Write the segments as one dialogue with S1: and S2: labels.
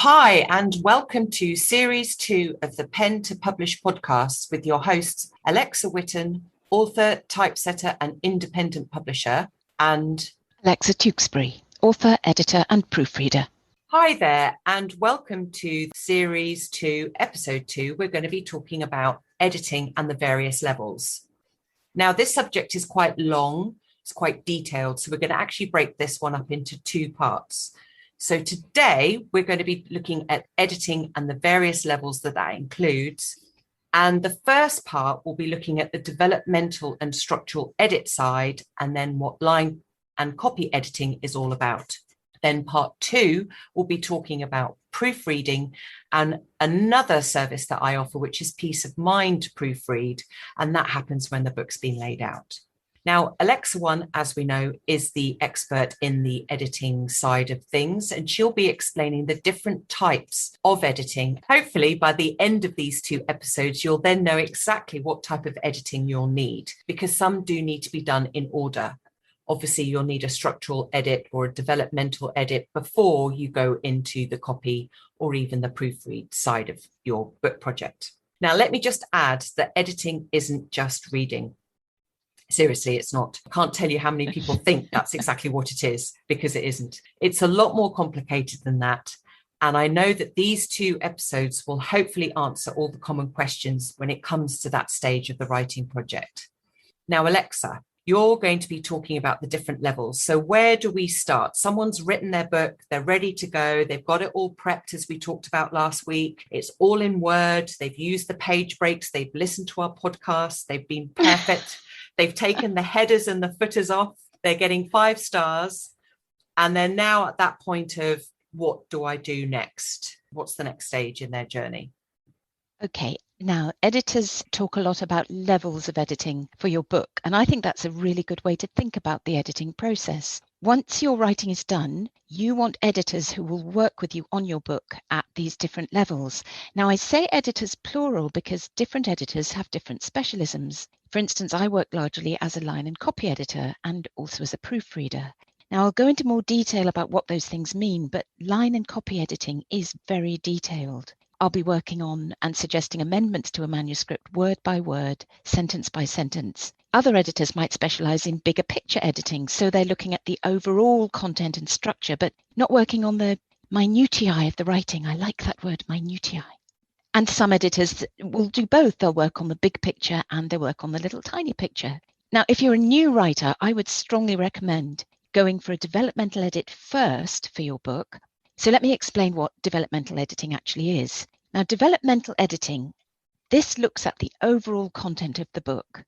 S1: Hi, and welcome to Series 2 of the Pen to Publish podcast with your hosts, Alexa Whitten, author, typesetter, and independent publisher, and
S2: Alexa Tewkesbury, author, editor, and proofreader.
S1: Hi there, and welcome to Series 2, Episode 2. We're going to be talking about editing and the various levels. Now, this subject is quite long, it's quite detailed, so we're going to actually break this one up into two parts. So today we're going to be looking at editing and the various levels that includes. And the first part will be looking at the developmental and structural edit side, and then what line and copy editing is all about. Then part 2 will be talking about proofreading and another service that I offer, which is Peace of Mind Proofread. And that happens when the book's been laid out. Now, Alexa One, as we know, is the expert in the editing side of things, and she'll be explaining the different types of editing. Hopefully, by the end of these two episodes, you'll then know exactly what type of editing you'll need, because some do need to be done in order. Obviously, you'll need a structural edit or a developmental edit before you go into the copy or even the proofread side of your book project. Now, let me just add that editing isn't just reading. Seriously, it's not. I can't tell you how many people think that's exactly what it is, because it isn't. It's a lot more complicated than that. And I know that these two episodes will hopefully answer all the common questions when it comes to that stage of the writing project. Now, Alexa, you're going to be talking about the different levels. So where do we start? Someone's written their book, they're ready to go, they've got it all prepped as we talked about last week. It's all in Word, they've used the page breaks, they've listened to our podcast, they've been perfect. They've taken the headers and the footers off. They're getting 5 stars. And they're now at that point of, what do I do next? What's the next stage in their journey?
S2: Okay, now editors talk a lot about levels of editing for your book. And I think that's a really good way to think about the editing process. Once your writing is done, you want editors who will work with you on your book at these different levels. Now, I say editors plural because different editors have different specialisms. For instance, I work largely as a line and copy editor and also as a proofreader. Now, I'll go into more detail about what those things mean, but line and copy editing is very detailed. I'll be working on and suggesting amendments to a manuscript word by word, sentence by sentence. Other editors might specialize in bigger picture editing, so they're looking at the overall content and structure, but not working on the minutiae of the writing. I like that word, minutiae. And some editors will do both. They'll work on the big picture and they'll work on the little tiny picture. Now, if you're a new writer, I would strongly recommend going for a developmental edit first for your book. So let me explain what developmental editing actually is. Now, developmental editing, this looks at the overall content of the book.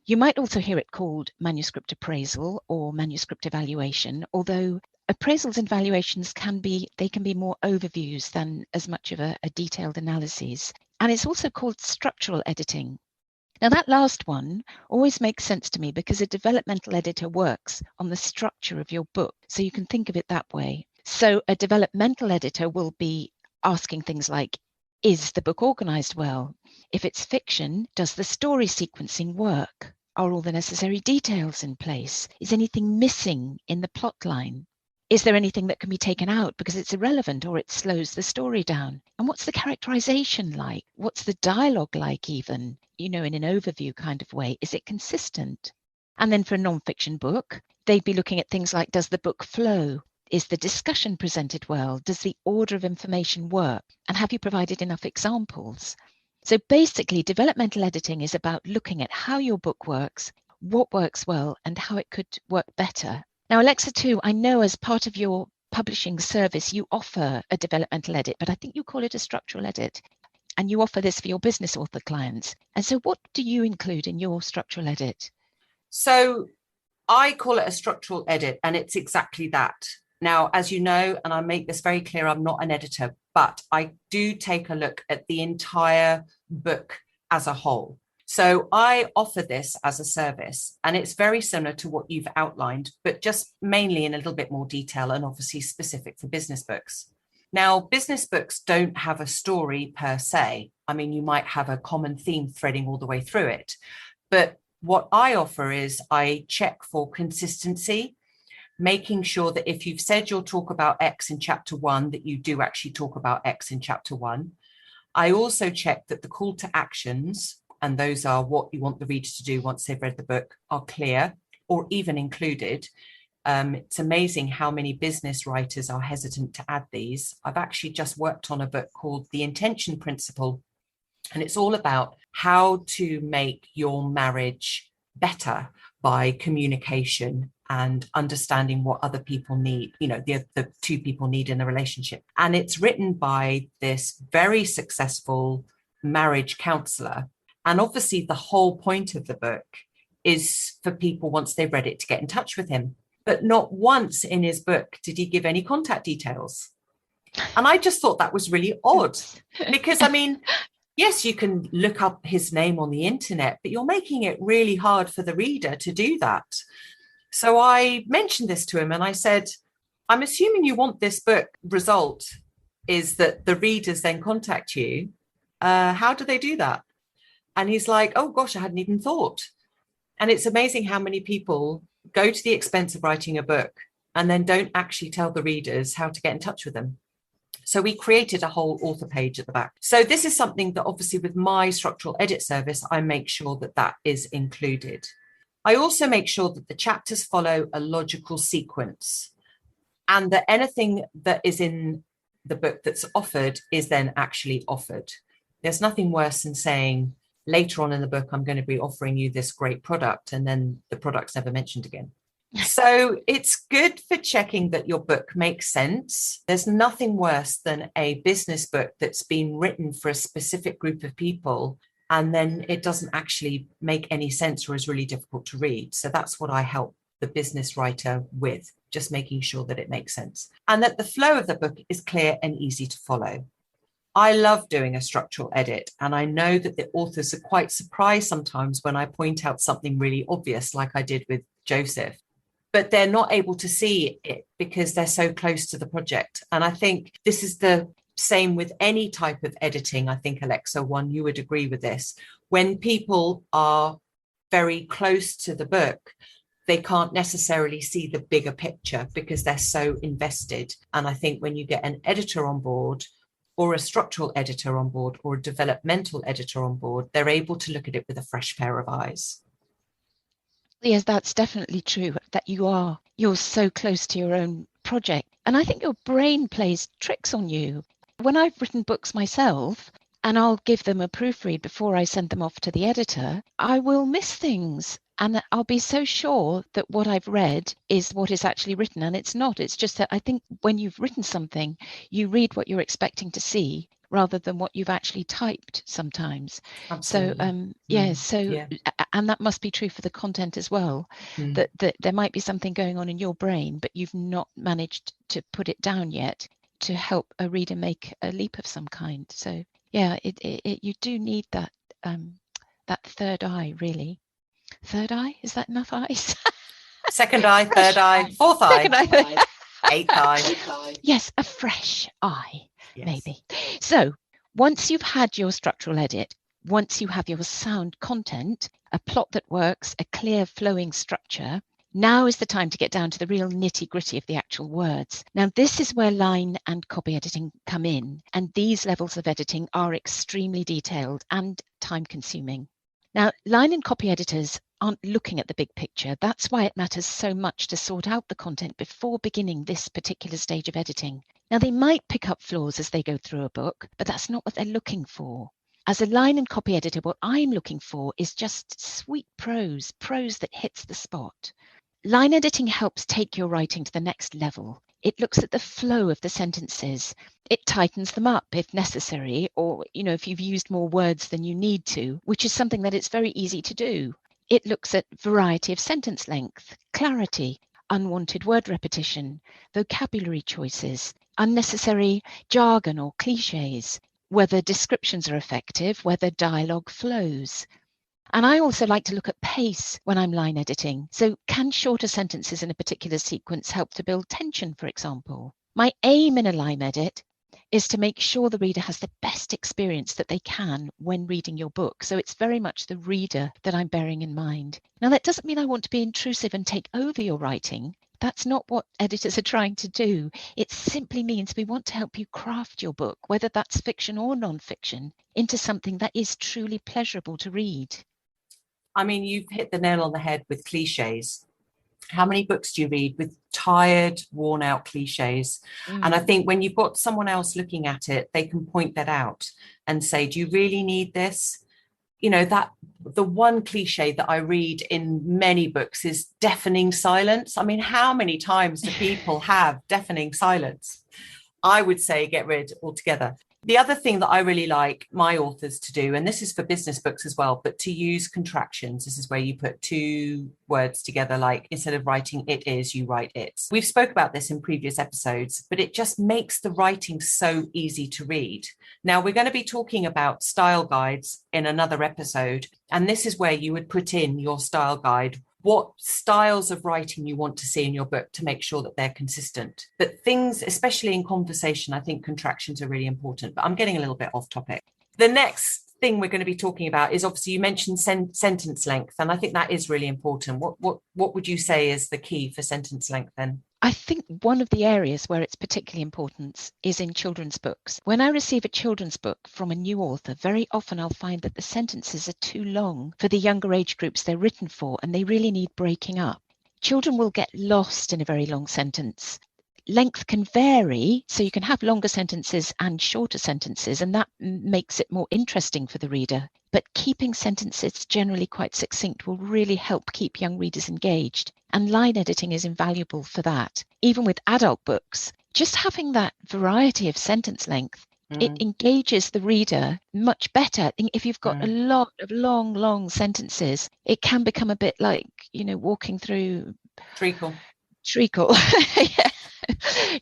S2: You might also hear it called manuscript appraisal or manuscript evaluation, although appraisals and valuations can be more overviews than as much of a detailed analysis. And it's also called structural editing. Now, that last one always makes sense to me because a developmental editor works on the structure of your book. So you can think of it that way. So a developmental editor will be asking things like, is the book organized well? If it's fiction, does the story sequencing work? Are all the necessary details in place? Is anything missing in the plot line? Is there anything that can be taken out because it's irrelevant or it slows the story down? And what's the characterization like? What's the dialogue like even, in an overview kind of way? Is it consistent? And then for a non-fiction book, they'd be looking at things like, does the book flow? Is the discussion presented well? Does the order of information work? And have you provided enough examples? So basically, developmental editing is about looking at how your book works, what works well, and how it could work better. Now, Alexa, too, I know as part of your publishing service, you offer a developmental edit, but I think you call it a structural edit. And you offer this for your business author clients. And so what do you include in your structural edit?
S1: So I call it a structural edit, and it's exactly that. Now, as you know, and I make this very clear, I'm not an editor, but I do take a look at the entire book as a whole. So I offer this as a service, and it's very similar to what you've outlined, but just mainly in a little bit more detail and obviously specific for business books. Now, business books don't have a story per se. I mean, you might have a common theme threading all the way through it, but what I offer is I check for consistency, making sure that if you've said you'll talk about X in chapter 1, that you do actually talk about X in chapter 1. I also check that the call to actions, and those are what you want the reader to do once they've read the book, are clear or even included. It's amazing how many business writers are hesitant to add these. I've actually just worked on a book called The Intention Principle, and it's all about how to make your marriage better by communication and understanding what other people need, the two people need in a relationship. And it's written by this very successful marriage counselor. And obviously the whole point of the book is for people, once they've read it, to get in touch with him. But not once in his book did he give any contact details. And I just thought that was really odd, because, I mean, yes, you can look up his name on the internet, but you're making it really hard for the reader to do that. So I mentioned this to him and I said, I'm assuming you want this book result is that the readers then contact you. How do they do that? And he's like, oh gosh, I hadn't even thought. And it's amazing how many people go to the expense of writing a book and then don't actually tell the readers how to get in touch with them. So we created a whole author page at the back. So this is something that obviously with my structural edit service, I make sure that that is included. I also make sure that the chapters follow a logical sequence and that anything that is in the book that's offered is then actually offered. There's nothing worse than saying later on in the book, I'm going to be offering you this great product, and then the product's never mentioned again. So it's good for checking that your book makes sense. There's nothing worse than a business book that's been written for a specific group of people, and then it doesn't actually make any sense or is really difficult to read. So that's what I help the business writer with, just making sure that it makes sense and that the flow of the book is clear and easy to follow. I love doing a structural edit, and I know that the authors are quite surprised sometimes when I point out something really obvious, like I did with Joseph, but they're not able to see it because they're so close to the project. And I think this is the same with any type of editing. I think, Alexa, you would agree with this. When people are very close to the book, they can't necessarily see the bigger picture because they're so invested. And I think when you get an editor on board, or a structural editor on board, or a developmental editor on board, they're able to look at it with a fresh pair of eyes.
S2: Yes, that's definitely true, that you're so close to your own project. And I think your brain plays tricks on you. When I've written books myself, and I'll give them a proofread before I send them off to the editor, I will miss things. And I'll be so sure that what I've read is what is actually written. And it's not. It's just that I think when you've written something, you read what you're expecting to see rather than what you've actually typed sometimes.
S1: Absolutely.
S2: And that must be true for the content as well, that there might be something going on in your brain, but you've not managed to put it down yet to help a reader make a leap of some kind. So yeah, you do need that third eye, really. Third eye? Is that enough eyes?
S1: Second eye, third eye, fourth eye, eighth eye.
S2: Yes, a fresh eye, yes. Maybe. So once you've had your structural edit, once you have your sound content, a plot that works, a clear flowing structure, now is the time to get down to the real nitty-gritty of the actual words. Now, this is where line and copy editing come in, and these levels of editing are extremely detailed and time-consuming. Now, line and copy editors aren't looking at the big picture. That's why it matters so much to sort out the content before beginning this particular stage of editing. Now, they might pick up flaws as they go through a book, but that's not what they're looking for. As a line and copy editor, what I'm looking for is just sweet prose that hits the spot. Line editing helps take your writing to the next level. It looks at the flow of the sentences. It tightens them up if necessary, or, if you've used more words than you need to, which is something that it's very easy to do. It looks at variety of sentence length, clarity, unwanted word repetition, vocabulary choices, unnecessary jargon or cliches, whether descriptions are effective, whether dialogue flows. And I also like to look at pace when I'm line editing. So can shorter sentences in a particular sequence help to build tension, for example? My aim in a line edit is to make sure the reader has the best experience that they can when reading your book. So it's very much the reader that I'm bearing in mind. Now, that doesn't mean I want to be intrusive and take over your writing. That's not what editors are trying to do. It simply means we want to help you craft your book, whether that's fiction or non-fiction, into something that is truly pleasurable to read.
S1: I mean, you've hit the nail on the head with cliches. How many books do you read with tired, worn out cliches? And I think when you've got someone else looking at it, they can point that out and say, do you really need this? You know, that the one cliche that I read in many books is deafening silence. I mean, how many times do people have deafening silence? I would say get rid altogether. The other thing that I really like my authors to do, and this is for business books as well, but to use contractions. This is where you put two words together, like instead of writing it is, you write it. We've spoke about this in previous episodes, but it just makes the writing so easy to read. Now, we're going to be talking about style guides in another episode, and this is where you would put in your style guide, what styles of writing you want to see in your book to make sure that they're consistent. But things, especially in conversation, I think contractions are really important, but I'm getting a little bit off topic. The next thing we're going to be talking about is, obviously you mentioned sentence length, and I think that is really important. What would you say is the key for sentence length then?
S2: I think one of the areas where it's particularly important is in children's books. When I receive a children's book from a new author, very often I'll find that the sentences are too long for the younger age groups they're written for, and they really need breaking up. Children will get lost in a very long sentence. Length can vary, so you can have longer sentences and shorter sentences, and that makes it more interesting for the reader. But keeping sentences generally quite succinct will really help keep young readers engaged. And line editing is invaluable for that. Even with adult books, just having that variety of sentence length, it engages the reader much better. If you've got a lot of long sentences, it can become a bit like, walking through treacle. Yeah.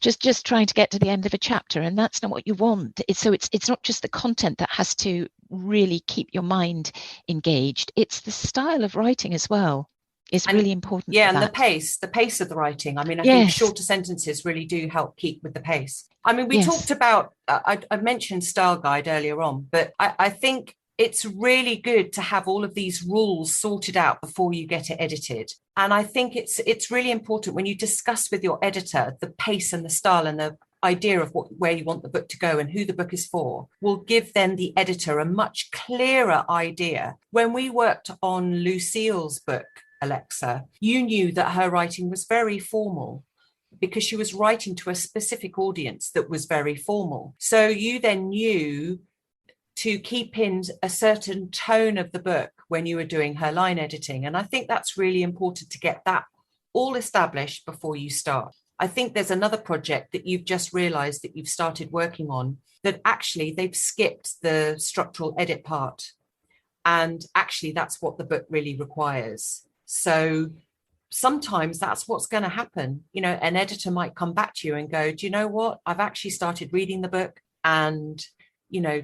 S2: just trying to get to the end of a chapter, and that's not what you want. It's not just the content that has to really keep your mind engaged, it's the style of writing as well is really important.
S1: Yeah, and the pace of the writing. I mean, I think shorter sentences really do help keep with the pace. I mean, we talked about, I mentioned style guide earlier on, but I think it's really good to have all of these rules sorted out before you get it edited. And I think it's really important when you discuss with your editor the pace and the style and the idea of where you want the book to go and who the book is for, will give then the editor a much clearer idea. When we worked on Lucille's book, Alexa, you knew that her writing was very formal because she was writing to a specific audience that was very formal. So you then knew to keep in a certain tone of the book when you were doing her line editing. And I think that's really important to get that all established before you start. I think there's another project that you've just realized that you've started working on that actually they've skipped the structural edit part. And actually that's what the book really requires. So sometimes that's what's going to happen. An editor might come back to you and go, do you know what? I've actually started reading the book and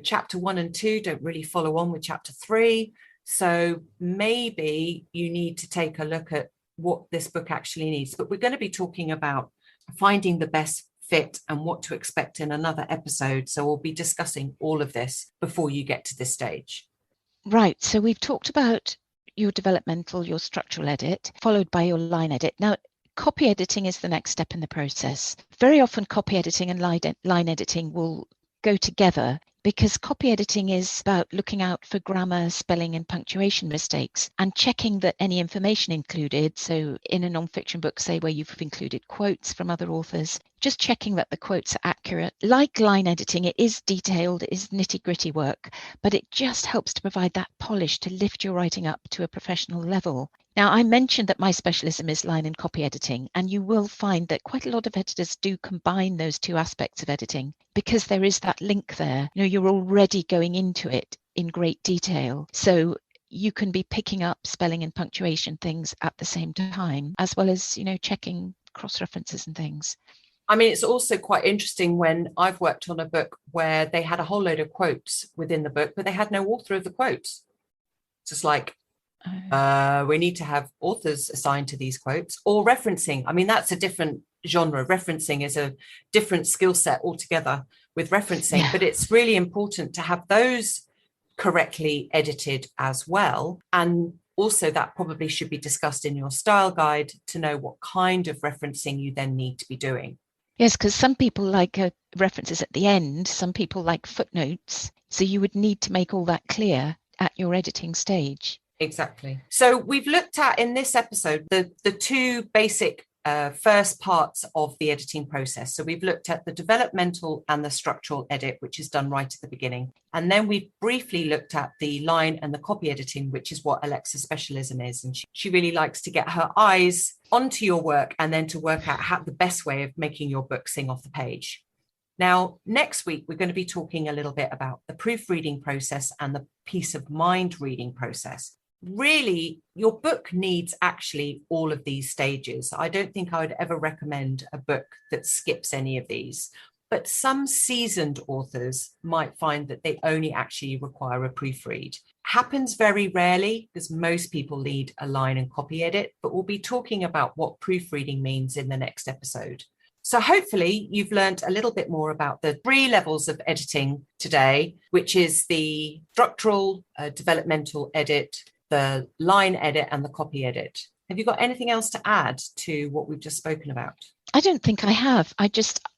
S1: chapter 1 and 2 don't really follow on with chapter 3. So maybe you need to take a look at what this book actually needs. But we're going to be talking about finding the best fit and what to expect in another episode. So we'll be discussing all of this before you get to this stage.
S2: Right. So we've talked about your developmental, your structural edit, followed by your line edit. Now, copy editing is the next step in the process. Very often copy editing and line editing will go together because copy editing is about looking out for grammar, spelling and punctuation mistakes and checking that any information included, so in a non-fiction book, say where you've included quotes from other authors, just checking that the quotes are accurate. Like line editing, it is detailed, it is nitty-gritty work, but it just helps to provide that polish to lift your writing up to a professional level. Now, I mentioned that my specialism is line and copy editing, and you will find that quite a lot of editors do combine those two aspects of editing because there is that link there. You're already going into it in great detail. So you can be picking up spelling and punctuation things at the same time, as well as, checking cross-references and things.
S1: I mean, it's also quite interesting when I've worked on a book where they had a whole load of quotes within the book, but they had no author of the quotes. Just like, we need to have authors assigned to these quotes or referencing. I mean, that's a different genre. Referencing is a different skill set altogether with referencing, but it's really important to have those correctly edited as well. And also that probably should be discussed in your style guide to know what kind of referencing you then need to be doing.
S2: Yes, because some people like references at the end, some people like footnotes. So you would need to make all that clear at your editing stage.
S1: Exactly. So we've looked at in this episode the two basic first parts of the editing process. So we've looked at the developmental and the structural edit, which is done right at the beginning. And then we've briefly looked at the line and the copy editing, which is what Alexa's specialism is. And she really likes to get her eyes onto your work and then to work out how the best way of making your book sing off the page. Now, next week, we're going to be talking a little bit about the proofreading process and the peace of mind reading process. Really, your book needs actually all of these stages. I don't think I would ever recommend a book that skips any of these, but some seasoned authors might find that they only actually require a proofread. Happens very rarely because most people lead a line and copy edit, but we'll be talking about what proofreading means in the next episode. So hopefully you've learned a little bit more about the 3 levels of editing today, which is the structural, developmental edit, the line edit and the copy edit. Have you got anything else to add to what we've just spoken about?
S2: I don't think I have.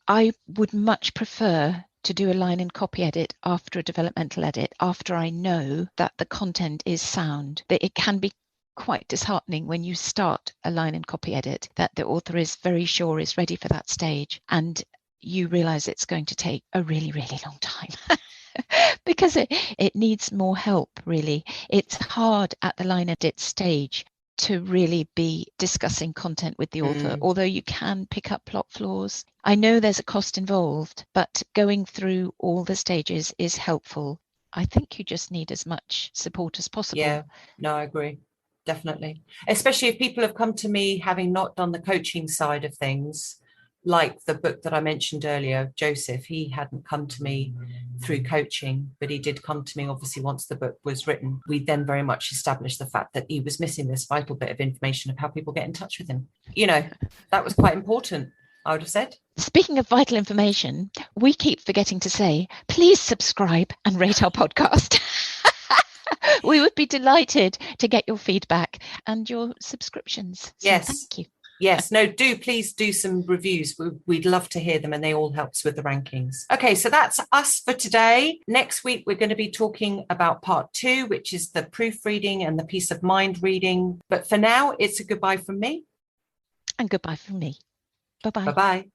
S2: I would much prefer to do a line and copy edit after a developmental edit, after I know that the content is sound. That it can be quite disheartening when you start a line and copy edit that the author is very sure is ready for that stage and you realize it's going to take a really, really long time. Because it needs more help, really. It's hard at the line edit stage to really be discussing content with the author, although you can pick up plot flaws. I know there's a cost involved, but going through all the stages is helpful. I think you just need as much support as possible.
S1: Yeah, no, I agree. Definitely. Especially if people have come to me having not done the coaching side of things, like the book that I mentioned earlier, Joseph. He hadn't come to me through coaching, but he did come to me obviously once the book was written. We then very much established the fact that he was missing this vital bit of information of how people get in touch with him. You know, that was quite important, I would have said.
S2: Speaking of vital information, we keep forgetting to say, please subscribe and rate our podcast. We would be delighted to get your feedback and your subscriptions. So
S1: yes.
S2: Thank you.
S1: Yes, no, please do some reviews. We'd love to hear them and they all helps with the rankings. Okay, so that's us for today. Next week, we're going to be talking about part 2, which is the proofreading and the peace of mind reading. But for now, it's a goodbye from me.
S2: And goodbye from me. Bye-bye.
S1: Bye-bye.